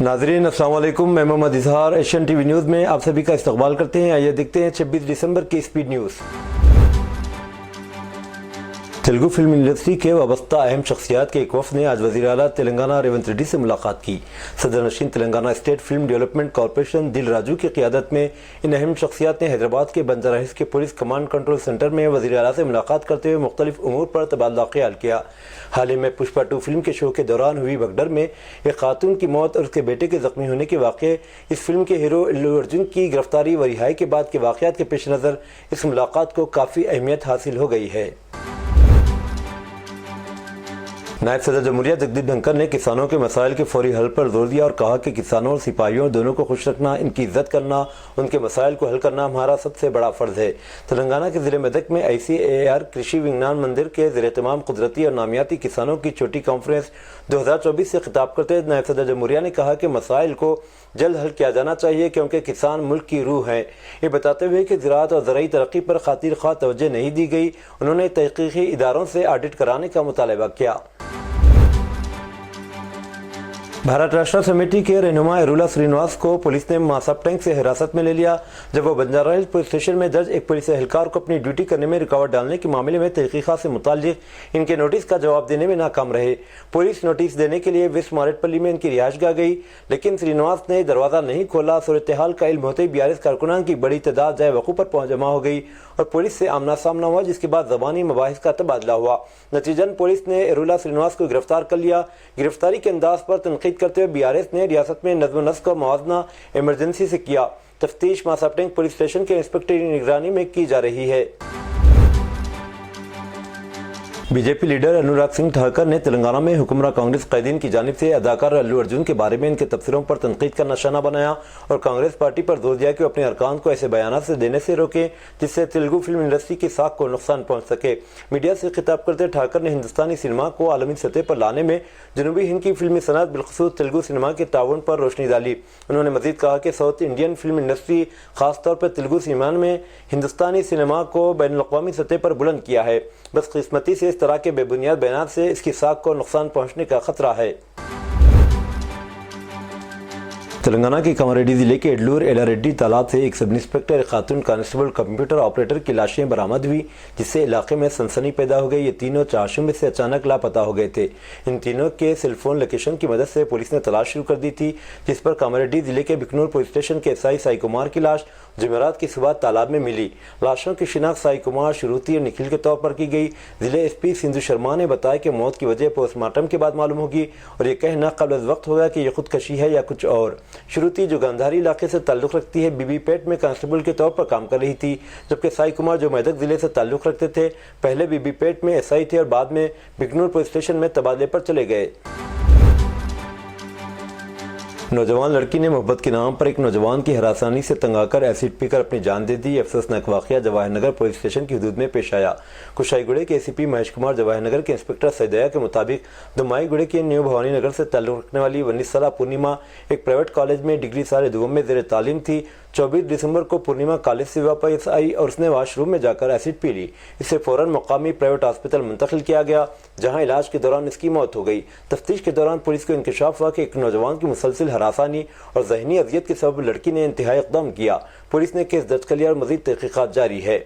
नाज़रीन अस्सलाम वालेकुम, मैं Mohammad Izhar Asian TV news में आप सभी का इस्तकबाल करते हैं। आइए देखते हैं 26 दिसंबर की speed news. Telugu film industry के वाबस्ता अहम शख्सियात के एक वफ़द ने आज वज़ीर आला तेलंगाना रेवंत रेड्डी से मुलाकात की। सदर नशीन Telangana State Film Development Corporation Dil Raju की क़ियादत में इन अहम शख्सियात ने हैदराबाद के बंजारा हिल्स के पुलिस कमांड कंट्रोल सेंटर में वज़ीर आला से मुलाकात करते हुए मुख्तलिफ उमूर पर तबादला ख्याल किया। हाल ही में पुष्पा 2 फिल्म के शो के दौरान हुई भगदड़ में एक खातून की मौत और उसके बेटे के ज़ख्मी होने के वाक़े, इस फिल्म के हीरो अल्लू अर्जुन की गिरफ्तारी व रिहाई के बाद के वाक़यात के पेश नज़र इस मुलाकात को काफ़ी अहमियत हासिल हो गई है। नायब सदर जमहूरिया जगदीप धनखड़ ने किसानों के मसाइल के फौरी हल पर जोर दिया और कहा कि किसानों और सिपाहियों दोनों को खुश रखना, इनकी इज्जत करना, उनके मसाइल को हल करना हमारा सबसे बड़ा फ़र्ज़ है। तेलंगाना के ज़िले मेदक में ICAR कृषि विज्ञान मंदिर के ज़ेर तमाम कुदरती और नामियाती किसानों की छोटी कॉन्फ्रेंस 2024 से खिताब करते हुए नायब सदर जमहूरिया ने कहा कि मसाइल को जल्द हल किया जाना चाहिए क्योंकि किसान मुल्क की रूह हैं। ये बताते हुए कि ज़राअत और ज़राई तरक्की पर खातिर ख्वाह तवज्जो नहीं दी गई, उन्होंने तहक़ीक़ी इदारों से ऑडिट कराने का मुतालबा किया। भारत राष्ट्र समिति के रहनुमा एरुला श्रीनिवास को पुलिस ने मासापटेंग से हिरासत में ले लिया जब वो बंजारा हिल्स पुलिस स्टेशन में दर्ज एक पुलिस एहलकार को अपनी ड्यूटी करने में रुकावट डालने के मामले में तहक़ीक़ात से मुताल्लिक़ इनके नोटिस का जवाब देने में नाकाम रहे। पुलिस नोटिस देने के लिए वेस्ट मारेटपल्ली में इनकी रिहाइशगाह गई, लेकिन श्रीनिवास ने दरवाज़ा नहीं खोला। सूरत हाल का इल्म होते ही BRS कारकुनान की बड़ी तादाद जाए वक़ू पर जमा हो गई और पुलिस से आमना सामना हुआ, जिसके बाद ज़बानी मबाहिस का तबादला हुआ। नतीजन पुलिस ने एरुला श्रीनिवास को गिरफ्तार कर लिया। गिरफ्तारी के अंदाज पर तनकीद करते हुए BRS ने रियासत में नज़्म नस्क़ का मवाज़ना इमरजेंसी से किया। तफ्तीश मासापटेंग पुलिस स्टेशन के इंस्पेक्टर की निगरानी में की जा रही है। बीजेपी लीडर अनुराग सिंह ठाकर ने तेलंगाना में हुक्मरान कांग्रेस कैदीन की जानिब से अदाकार अल्लू अर्जुन के बारे में इनके तबसरों पर तनकीद का निशाना बनाया और कांग्रेस पार्टी पर जोर दिया कि वो अपने अरकान को ऐसे बयानात से देने से रोके जिससे तेलुगु फिल्म इंडस्ट्री की साख को नुकसान पहुंच सके। मीडिया से खिताब करते ठाकर ने हिंदुस्तानी सिनेमा को आलमी सतह पर लाने में जनूबी हिंद की फिल्मी सनअत बिलखसूस तेलुगु सिनेमा के ताउन पर रोशनी डाली। उन्होंने मजीद कहा कि साउथ इंडियन फिल्म इंडस्ट्री खासतौर पर तेलुगु सिनेमा में हिंदुस्तानी सिनेमा को बैनुल-अक़वामी सतह पर बुलंद किया है। बदकिस्मती से इस तरह के बेबुनियाद बयानात से इसकी साख को नुकसान पहुंचने का खतरा है। तेलंगाना के कामारेड्डी जिले के एडलूर एलारेड्डी तालाब से एक सब इंस्पेक्टर, एक खातून कांस्टेबल, कंप्यूटर ऑपरेटर की लाशें बरामद हुई, जिससे इलाके में सनसनी पैदा हो गई। ये तीनों चारशों में से अचानक लापता हो गए थे। इन तीनों के सेलफोन लोकेशन की मदद से पुलिस ने तलाश शुरू कर दी थी, जिस पर कामारेड्डी जिले के बिकनूर पुलिस स्टेशन के SI साई कुमार की लाश जुमेरात की सुबह तालाब में मिली। लाशों की शिनाख्त साई कुमार, शुरूती और निखिल के तौर पर की गई। जिले SP सिंधु शर्मा ने बताया कि मौत की वजह पोस्टमार्टम के बाद मालूम होगी और ये कहना कब्ल वक्त होगा कि यह खुदकशी है या कुछ और। शुरूती जो गांधारी इलाके से ताल्लुक़ रखती है, बीबीपेट में कांस्टेबल के तौर पर काम कर रही थी, जबकि साई कुमार जो मेदक जिले से ताल्लुक़ रखते थे, पहले बीबीपेट में SI थे और बाद में बिकनूर पुलिस स्टेशन में तबादले पर चले गए। नौजवान लड़की ने मोहब्बत के नाम पर एक नौजवान की हरासानी से तंग आकर एसिड पीकर अपनी जान दे दी। अफसोसनाक वाक़या जवाहर नगर पुलिस स्टेशन की हदूद में पेश आया। कुशाईगुड़े के ACP महेश कुमार जवाहर नगर के इंस्पेक्टर सैदया के मुताबिक दुमाईगुड़े के न्यू भवानी नगर से ताल्लुक़ रखने वाली 19 साला पूर्णिमा एक प्राइवेट कॉलेज में डिग्री साल दुवम में ज़ेर तालीम थी। 24 दिसंबर को पूर्णिमा कॉलेज से वापस आई और उसने वाशरूम में जाकर एसिड पी ली। इसे फ़ौरन मुकामी प्राइवेट हॉस्पिटल मुंतकिल किया गया, जहां इलाज के दौरान इसकी मौत हो गई। तफ्तीश के दौरान पुलिस को इंकशाफ हुआ कि एक नौजवान की मुसलसिल हरासानी और ज़हनी अजियत के सबब लड़की ने इंतहाई इक़दाम किया। पुलिस ने केस दर्ज कर लिया और मज़ीद तहक़ीक़ात जारी है।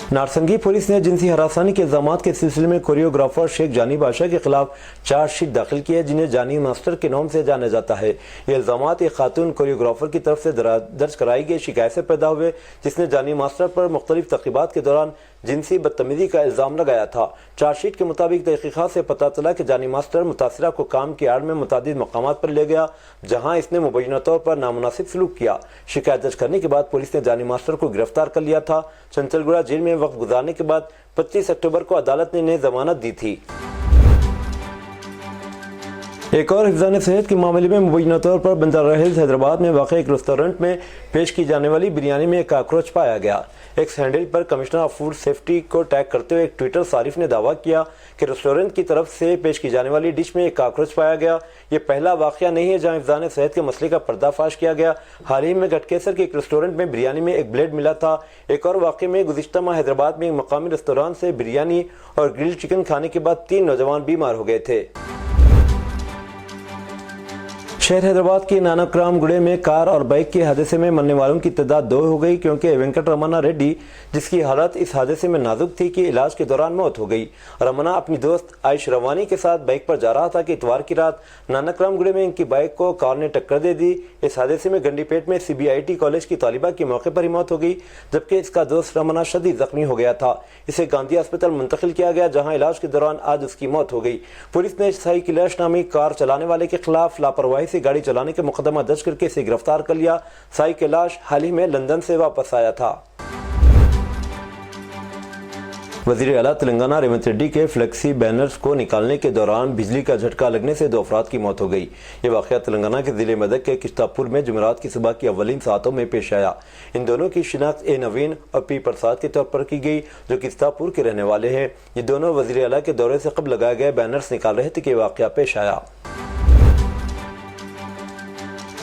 नारसंगी पुलिस ने जिनसी हरासानी के इल्ज़ामात के सिलसिले में कोरियोग्राफर शेख जानी बादशाह के खिलाफ चार्जशीट दाखिल की है, जिन्हें जानी मास्टर के नाम से जाना जाता है। ये इल्ज़ामात एक खातून कोरियोग्राफर की तरफ से दर्ज कराई गई शिकायत से पैदा हुए, जिसने जानी मास्टर पर मुख्तलिफ तक़रीबात के दौरान जिनसी बदतमीज़ी का इल्ज़ाम लगाया था। चार्जशीट के मुताबिक तहक़ीक़ात से पता चला कि जानी मास्टर मुतासिरा को काम की आड़ में मुतादिद मकामात पर ले गया, जहाँ इसने मुबैना तौर पर नामुनासिब सलूक किया। शिकायत दर्ज करने के बाद पुलिस ने जानी मास्टर को गिरफ्तार कर लिया था। चंचलगुड़ा जेल में वक्त गुजारने के बाद 25 अक्टूबर को अदालत ने इन्हें जमानत दी थी। एक और हिफ्ज़ान सेहत के मामले में मुबैना तौर पर बंजारा हिल्स हैदराबाद में वाक़ एक रेस्टोरेंट में पेश की जाने वाली बिरयानी में एक काकरोच पाया गया। एक्स हैंडल पर कमिश्नर ऑफ फूड सेफ्टी को टैग करते हुए एक ट्विटर सारिफ ने दावा किया कि रेस्टोरेंट की तरफ से पेश की जाने वाली डिश में एक काकरोच पाया गया। ये पहला वाक़या नहीं है जहां हिफ्ज़ान सेहत के मसले का पर्दाफाश किया गया। हाल ही में गटकेसर के एक रेस्टोरेंट में बिरयानी में एक ब्लेड मिला था। एक और वाक़े में गुज़िश्ता माह हैदराबाद में एक मकामी रेस्टोरेंट से बिरयानी और ग्रिल्ड चिकन खाने के बाद 3 नौजवान बीमार हो गए थे। शहर हैदराबाद के नानकराम गुड़े में कार और बाइक के हादसे में मरने वालों की तादाद 2 हो गई, क्योंकि वेंकट रमना रेड्डी, जिसकी हालत इस हादसे में नाजुक थी, कि इलाज के दौरान मौत हो गई। रमना अपनी दोस्त आयश रवानी के साथ बाइक पर जा रहा था कि इतवार की रात नानकराम गुड़े में इनकी बाइक को कार ने टक्कर दे दी। इस हादसे में गंडीपेट में CBIT कॉलेज की तालिबा की मौके पर ही मौत हो गई, जबकि इसका दोस्त रमना शदीद जख्मी हो गया था। इसे गांधी अस्पताल मुंतकिल किया गया, जहां इलाज के दौरान आज उसकी मौत हो गई। पुलिस ने साई कैलाश नामी कार चलाने वाले के खिलाफ लापरवाही से गाड़ी चलाने के मुकदमा दर्ज करके इसे गिरफ्तार कर लिया। साई कैलाश हाल ही में लंदन से वापस आया था। वज़ीर आला तेलंगाना रेवंत रेड्डी के फ्लेक्सी बैनर्स को निकालने के दौरान बिजली का झटका लगने से 2 अफराद की मौत हो गई। ये वाक़या तेलंगाना के ज़िले मेदक के किश्तापुर में जुमेरात की सुबह की अव्वलीन सातों में पेश आया। इन दोनों की शिनाख्त ए नवीन और पी प्रसाद के तौर पर की गई, जो किश्तापुर के रहने वाले हैं। ये दोनों वज़ीर आला के दौरे से कब्ल लगाए गए बैनर्स निकाल रहे थे कि वाक़या पेश आया।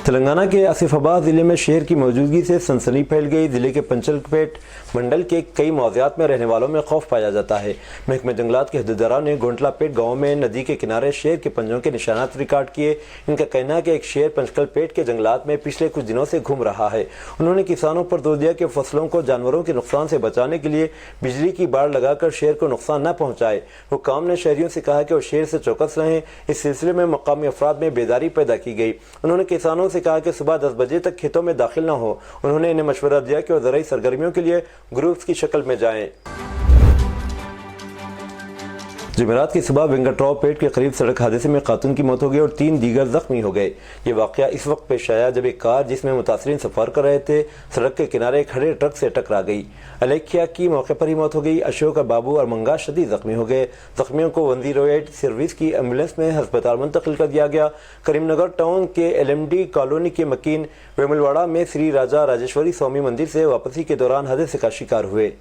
तेलंगाना के आसिफाबाद ज़िले में शेर की मौजूदगी से सनसनी फैल गई। ज़िले के पंचलपेट मंडल के कई मौज़ियात में रहने वालों में खौफ पाया जाता है। महकमा जंगलात के हदूदारान ने गोंटलापेट गांव में नदी के किनारे शेर के पंजों के निशानात रिकॉर्ड किए। इनका कहना है कि एक शेर पंचकलपेट के जंगलात में पिछले कुछ दिनों से घूम रहा है। उन्होंने किसानों पर जोर दिया कि फसलों को जानवरों के नुकसान से बचाने के लिए बिजली की बाड़ लगाकर शेर को नुकसान न पहुँचाए। हुक्काम ने शहरियों से कहा कि वो शेर से चौकस रहें। इस सिलसिले में मकामी अफराद में बेदारी पैदा की गई। उन्होंने किसानों से कहा कि सुबह 10 बजे तक खेतों में दाखिल न हो। उन्होंने इन्हें मशवरा दिया कि वो ज़राई सरगर्मियों के लिए ग्रुप्स की शक्ल में जाएं। जुमेरात की सुबह वेंकटराव पेट के करीब सड़क हादसे में खातून की मौत हो गई और 3 दीगर जख्मी हो गए। ये वाक़या इस वक्त पेश आया जब एक कार जिसमें मुतासरीन सफ़र कर रहे थे, सड़क के किनारे खड़े ट्रक से टकरा गई। अलेखिया की मौके पर ही मौत हो गई। अशोक, बाबू और मंगा शदीद जख्मी हो गए। जख्मियों को वंदी रोड सर्विस की एम्बुलेंस में अस्पताल मुंतकिल कर दिया गया। करीमनगर टाउन के LMD कॉलोनी के मकीन वेमुलवाड़ा में श्री राजा राजेश्वरी स्वामी मंदिर से वापसी के दौरान हादसे का शिकार हुए।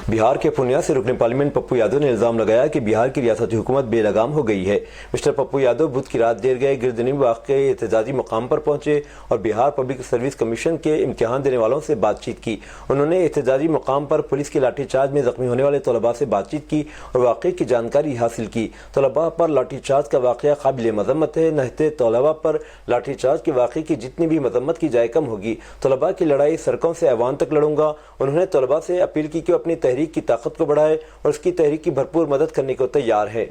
बिहार के पूर्णिया से रुकने पार्लियामेंट पप्पू यादव ने इल्जाम लगाया कि बिहार की रियासती हुकूमत बेलगाम हो गई है। मिस्टर पप्पू यादव बुध की रात देर गए गिरदनी बाग के एहतजाजी मकाम पर पहुंचे और बिहार पब्लिक सर्विस कमीशन के इम्तिहान देने वालों से बातचीत की। उन्होंने एहतजाजी मकाम पर पुलिस के लाठीचार्ज में जख्मी होने वाले तलबा से बातचीत की और वाक़े की जानकारी हासिल की। तलबा पर लाठीचार्ज का वाक़या काबिल मजम्मत है। नहते तलबा पर लाठीचार्ज के वाक़े की जितनी भी मजम्मत की जाए कम होगी। तलबा की लड़ाई सड़कों से ऐवान तक लड़ूंगा। उन्होंने तलबा से अपील की कि अपनी तहरीक की ताकत को बढ़ाए और उसकी तहरीक की भरपूर मदद करने को तैयार है।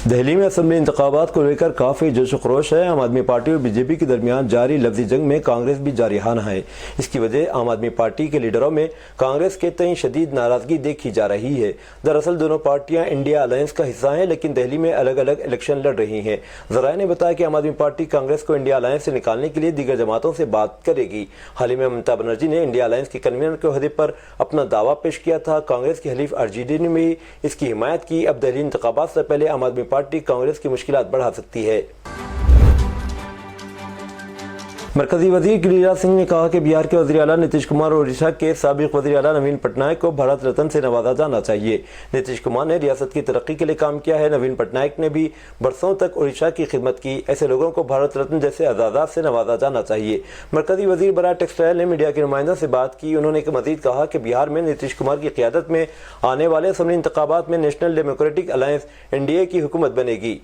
दिल्ली में असेंबली इंतखाबात को लेकर काफ़ी जोश व खरोश है। आम आदमी पार्टी और BJP के दरमियान जारी लफ्ज़ी जंग में कांग्रेस भी जारिहाना है। इसकी वजह आम आदमी पार्टी के लीडरों में कांग्रेस के तईं शदीद नाराज़गी देखी जा रही है। दरअसल दोनों पार्टियां इंडिया अलायंस का हिस्सा हैं, लेकिन दिल्ली में अलग अलग इलेक्शन लड़ रही हैं। ज़राए ने बताया कि आम आदमी पार्टी कांग्रेस को इंडिया अलायंस से निकालने के लिए दीगर जमातों से बात करेगी। हाल ही में ममता बनर्जी ने इंडिया अलायंस के कन्वीनर के ओहदे पर अपना दावा पेश किया था। कांग्रेस की हलीफ RJD ने भी इसकी हिमायत की। अब दिल्ली इंतखाबात से पहले आम आदमी पार्टी कांग्रेस की मुश्किलात बढ़ा सकती है। मरकजी वजीर गिरिराज सिंह ने कहा कि बिहार के वज़ीर आला नीतीश कुमार और ओडिशा के साबिक वज़ीर आला नवीन पटनायक को भारत रत्न से नवाजा जाना चाहिए। नीतीश कुमार ने रियासत की तरक्की के लिए काम किया है। नवीन पटनायक ने भी बरसों तक ओडिशा की खिदमत की। ऐसे लोगों को भारत रत्न जैसे एजाज़ात से नवाजा जाना चाहिए। मरकजी वजीर बराए टेक्सटाइल ने मीडिया के नुमाइंदों से बात की। उन्होंने मजीद कहा कि बिहार में नीतीश कुमार की क़यादत में आने वाले असेंबली इंतखाबात में नेशनल डेमोक्रेटिक अलायंस NDA की हुकूमत बनेगी।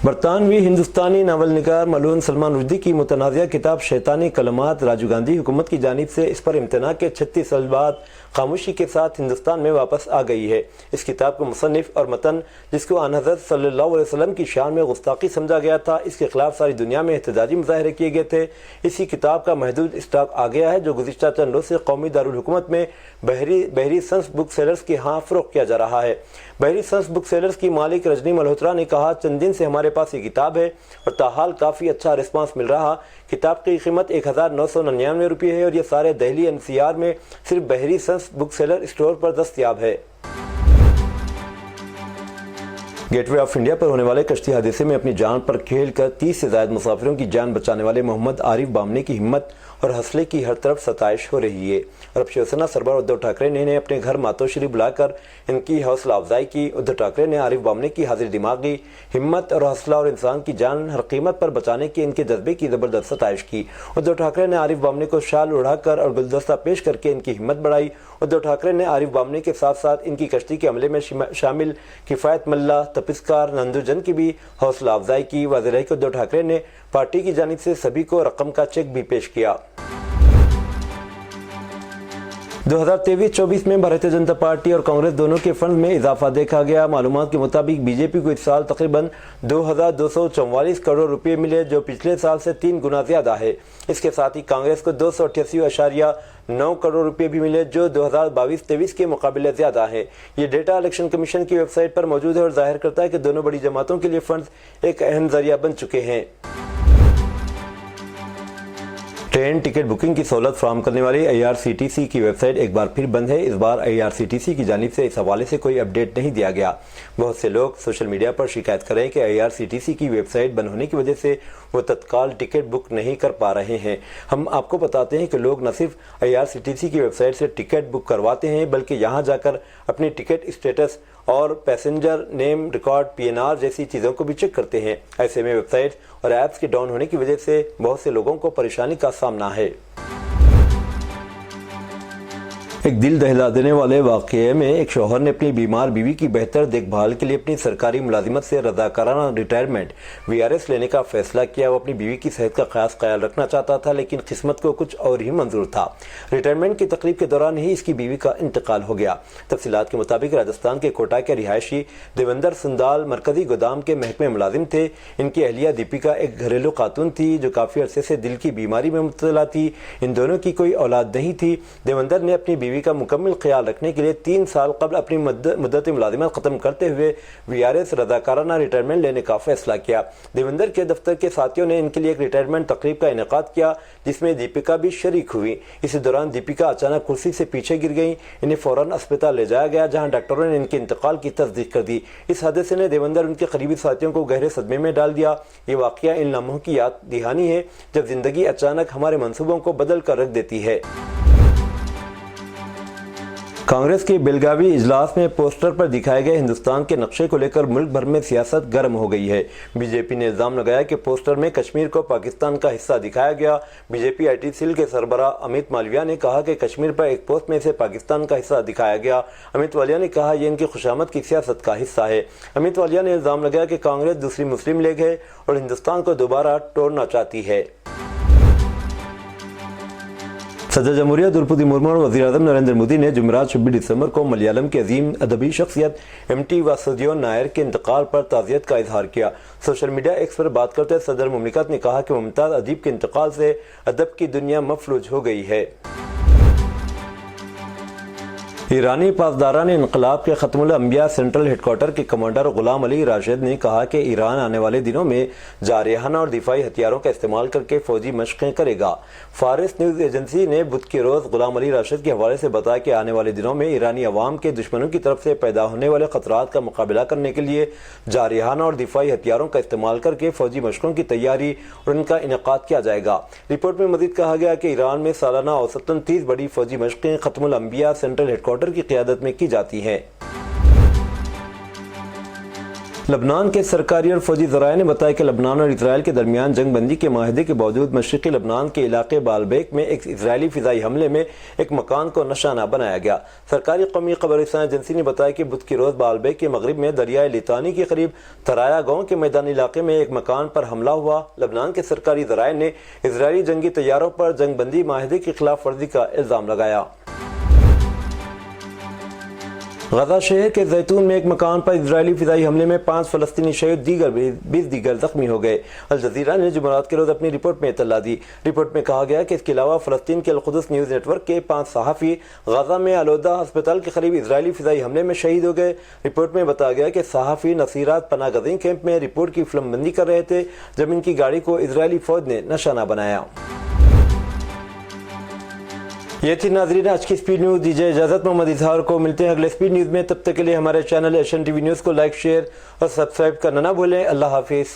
बरतानवी हिंदुस्तानी नावल निगार मलून सलमान रुश्दी की मुतनाज़िया किताब शैतानी कलमात राजीव गांधी हुकूमत की जानिब से इस पर इम्तना के 36 साल बाद खामोशी के साथ हिंदुस्तान में वापस आ गई है। इस किताब को मुसन्निफ और मतन, जिसको आन हज़रत सल्लल्लाहु अलैहि वसल्लम की शान में गुस्ताखी समझा गया था, इसके खिलाफ सारी दुनिया में एहतजाजी मुजाहरे किए गए थे। इसी किताब का महदूद स्टॉक आ गया है, जो गुज़िश्ता चंद रोज़ से कौमी दारुल हुकूमत में बहरी सन्स बुक सेलर्स के यहाँ फ़रोख्त किया जा रहा है। बहरी सन्स बुक सेलर्स की मालिक रजनी मल्होत्रा ने कहा, चंद दिन से हमारे पास ये किताब है और ताहाल काफ़ी अच्छा रिस्पांस मिल रहा। किताब की कीमत 1999 रुपये है और ये सारे दिल्ली NCR में सिर्फ बहरी सन्स बुक सेलर स्टोर पर दस्तयाब है। गेट वे ऑफ इंडिया पर होने वाले कश्ती हादसे में अपनी जान पर खेल कर 30 से ज्यादा मुसाफिरों की जान बचाने वाले मोहम्मद आरिफ बामने की हिम्मत और हौसले की हर तरफ सताइश हो रही है। और अब शिवसेना सरदार उद्धव ठाकरे ने इन्हें अपने घर मातोश्री बुलाकर इनकी हौसला अफजाई की। उद्धव ठाकरे ने आरिफ बामने की हाजिर दिमागी हिम्मत और हौसला और इंसान की जान हर कीमत पर बचाने के इनके जज्बे की जबरदस्त सताइश की। उद्धव ठाकरे ने आरिफ बामने को शाल उड़ाकर और गुलदस्ता पेश करके इनकी हिम्मत बढ़ाई। उद्धव ठाकरे ने आरिफ बामने के साथ साथ इनकी कश्ती के हमले में शामिल किफायत मल्ला, तपिस्कार, नंदुजन की भी हौसला अफजाई की। वाज़ेह रहे कि उद्धव ठाकरे ने पार्टी की जानिब से सभी को रकम का चेक भी पेश किया। 2023-24 में भारतीय जनता पार्टी और कांग्रेस दोनों के फंड में इजाफा देखा गया। मालूमात के मुताबिक बीजेपी को इस साल तकरीबन 2,244 करोड़ रुपए मिले, जो पिछले साल से 3 गुना ज्यादा है। इसके साथ ही कांग्रेस को 288.9 करोड़ रुपए भी मिले, जो 2022-23 के मुकाबले ज्यादा है। ये डेटा इलेक्शन कमीशन की वेबसाइट पर मौजूद है और जाहिर करता है कि दोनों बड़ी जमातों के लिए फंड एक अहम जरिया बन चुके हैं। ट्रेन टिकट बुकिंग की सहूलत फराहम करने वाली IRCTC की वेबसाइट एक बार फिर बंद है। इस बार IRCTC की जानिब से इस हवाले से कोई अपडेट नहीं दिया गया। बहुत से लोग सोशल मीडिया पर शिकायत कर रहे हैं कि IRCTC की वेबसाइट बंद होने की वजह से वो तत्काल टिकट बुक नहीं कर पा रहे हैं। हम आपको बताते हैं कि लोग न सिर्फ IRCTC की वेबसाइट से टिकट बुक करवाते हैं, बल्कि यहाँ जाकर अपनी टिकट स्टेटस और पैसेंजर नेम रिकॉर्ड, PNR जैसी चीज़ों को भी चेक करते हैं। ऐसे में वेबसाइट और ऐप्स के डाउन होने की वजह से बहुत से लोगों को परेशानी का सामना है। एक दिल दहला देने वाले वाक़ये में एक शौहर ने अपनी बीमार बीवी की बेहतर देखभाल के लिए अपनी सरकारी मुलाजिमत से रज़ाकाराना रिटायरमेंट VRS लेने का फैसला किया। वो अपनी बीवी की सेहत का खास ख्याल रखना चाहता था, लेकिन किस्मत को कुछ और ही मंजूर था। रिटायरमेंट की तकरीब के दौरान ही इसकी बीवी का इंतकाल हो गया। तफसीलात के मुताबिक राजस्थान के कोटा के रिहायशी देवेंद्र सुंदाल मरकजी गोदाम के महकमे मुलाजिम थे। इनकी अहलिया दीपिका एक घरेलू खातून थी जो काफ़ी अरसे से दिल की बीमारी में मुब्तला थी। इन दोनों की कोई औलाद नहीं थी। देवेंद्र ने अपनी बीवी का मुकम्मल ख्याल रखने के लिए 3 साल कबल अपनी मुद्दत मुलाजिमत ख़त्म करते हुए VRS रज़ाकाराना रिटायरमेंट लेने का फैसला किया। देवेंद्र के दफ्तर के साथियों ने इनके लिए एक रिटायरमेंट तकरीब का इनेकाद किया, जिसमें दीपिका भी शरीक हुई। इसी दौरान दीपिका अचानक कुर्सी से पीछे गिर गई। इन्हें फौरन अस्पताल ले जाया गया, जहां डॉक्टरों ने इनके इंतकाल की तस्दीक कर दी। इस हादसे ने देवेंद्र उनके करीबी साथियों को गहरे सदमे में डाल दिया। ये वाक़या इन लम्हों की याद दहानी है जब जिंदगी अचानक हमारे मंसूबों को बदल कर रख देती है। कांग्रेस के बेलगावी इजलास में पोस्टर पर दिखाए गए हिंदुस्तान के नक्शे को लेकर मुल्क भर में सियासत गर्म हो गई है। बीजेपी ने इल्जाम लगाया कि पोस्टर में कश्मीर को पाकिस्तान का हिस्सा दिखाया गया। बीजेपी IT सेल के सरबराह अमित मालविया ने कहा कि कश्मीर पर एक पोस्ट में से पाकिस्तान का हिस्सा दिखाया गया। अमित वालिया ने कहा यह इनकी खुशामद की सियासत का हिस्सा है। अमित वालिया ने इल्जाम लगाया कि कांग्रेस दूसरी मुस्लिम लीग है और हिंदुस्तान को दोबारा तोड़ना चाहती है। सदर जमहूरिया द्रौपदी मुर्मू और वज़ीर-ए-आज़म नरेंद्र मोदी ने जुमेरात 26 दिसंबर को मलयालम के अजीम अदबी शख्सियत MT वासुदेवन नायर के इंतकाल पर ताज़ियत का इजहार किया। सोशल मीडिया एक्स पर बात करते सदर मुमलिकत ने कहा कि मुमताज़ अदीब के इंतकाल से अदब की दुनिया मफलूज हो गई है। ईरानी पासदारान इनकलाब के खत्मुल अंबिया सेंट्रल हेडक्वार्टर के कमांडर गुलाम अली राशिद ने कहा कि ईरान आने वाले दिनों में जारहाना और दिफाई हथियारों का इस्तेमाल करके फौजी मशक़ें करेगा। फारिस न्यूज़ एजेंसी ने बुध के रोज़ गुलाम अली राशिद के हवाले से बताया कि आने वाले दिनों में ईरानी अवाम के दुश्मनों की तरफ से पैदा होने वाले खतरात का मुकाबला करने के लिए जारहाना और दिफाई हथियारों का इस्तेमाल करके फौजी मशक़ों की तैयारी और इनका इनेकाद किया जाएगा। रिपोर्ट में मज़ीद कहा गया कि ईरान में सालाना औसतन 30 बड़ी फौजी मशक़ें खत्मुल अंबिया सेंट्रल हेडक्वार्टर की क़यादत में की जाती हैं। लबनान के सरकारी और फौजी ज़राए ने बताया कि लबनान और इसराइल के दरमियान जंग बंदी के माहदे के बावजूद मशरक़ी लबनान के इलाके बालबेक में एक इसराइली फ़िज़ाई हमले में एक मकान को निशाना बनाया गया। सरकारी कौमी ख़बरसां एजेंसी ने बताया कि बुध की रोज़ बालबेक के मगरिब में दरियाए लितानी के करीब तराया गाँव के मैदानी इलाके में एक मकान पर हमला हुआ। लबनान के सरकारी ज़राए ने इसराइली जंगी तैयारों पर जंग बंदी माहदे की खिलाफ वर्जी का इल्ज़ाम लगाया। गजा शहर के जैतून में एक मकान पर इजरायली फिजाई हमले में 5 फलस्तीनी शहीद 20 दीगर जख्मी हो गए। अल जजीरा ने जुमेरात के रोज अपनी रिपोर्ट में इत्तला दी। रिपोर्ट में कहा गया कि इसके अलावा फलस्तीन के अल-कुद्स न्यूज़ नेटवर्क के 5 सहाफ़ी गजा में अलौदा अस्पताल के करीब इजरायली फिजाई हमले में शहीद हो गए। रिपोर्ट में बताया गया कि सहाफ़ी नसीरात पनागज़ीन कैंप में रिपोर्ट की फिल्मबंदी कर रहे थे जब इनकी गाड़ी को इजरायली फौज ने निशाना बनाया। یہ تھی ناظرین آج کی اسپیڈ نیوز. دیجیے اجازت, محمد اظہار کو ملتے ہیں اگلے اسپیڈ نیوز میں. تب تک کے لیے ہمارے channel Asian T V news کو لائک, شیئر اور سبسکرائب کرنا نہ بھولیں. اللہ حافظ.